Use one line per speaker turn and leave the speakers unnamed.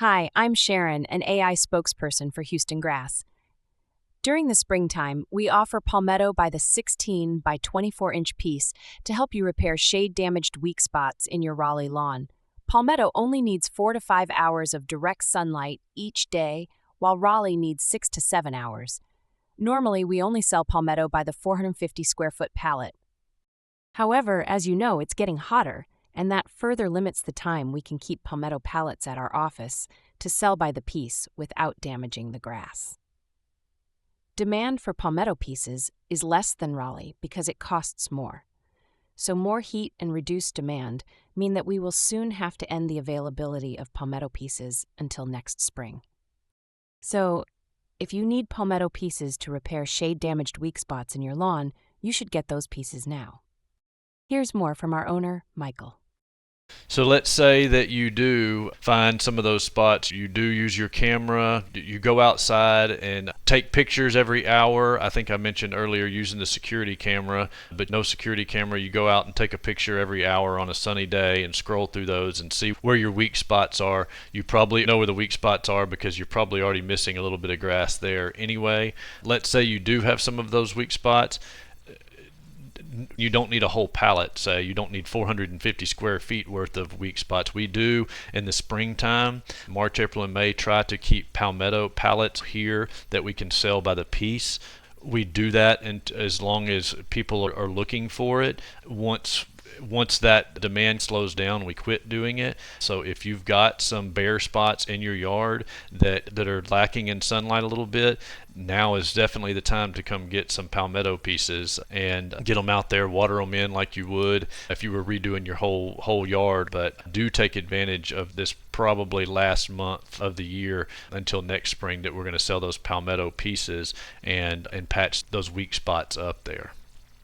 Hi, I'm Sharon, an AI spokesperson for Houston Grass. During the springtime, we offer Palmetto by the 16 by 24-inch piece to help you repair shade-damaged weak spots in your Raleigh lawn. Palmetto only needs 4 to 5 hours of direct sunlight each day, while Raleigh needs 6 to 7 hours. Normally, we only sell Palmetto by the 450 square foot pallet. However, as you know, it's getting hotter, and that further limits the time we can keep Palmetto pallets at our office to sell by the piece without damaging the grass. Demand for Palmetto pieces is less than Raleigh because it costs more. So more heat and reduced demand mean that we will soon have to end the availability of Palmetto pieces until next spring. So, if you need Palmetto pieces to repair shade-damaged weak spots in your lawn, you should get those pieces now. Here's more from our owner, Michael.
So let's say that you do find some of those spots. You do use your camera. You go outside and take pictures every hour. I think I mentioned earlier using the security camera, but no security camera. You go out and take a picture every hour on a sunny day and scroll through those and see where your weak spots are. You probably know where the weak spots are because you're probably already missing a little bit of grass there anyway. Let's say you do have some of those weak spots. You don't need a whole pallet, say. You don't need 450 square feet worth of weak spots. We do in the springtime, March, April, and May, try to keep Palmetto pallets here that we can sell by the piece. We do that and as long as people are looking for it. Once that demand slows down, we quit doing it. So if you've got some bare spots in your yard that are lacking in sunlight a little bit, now is definitely the time to come get some Palmetto pieces and get them out there, water them in like you would if you were redoing your whole yard. But do take advantage of this probably last month of the year until next spring that we're going to sell those Palmetto pieces and patch those weak spots up there.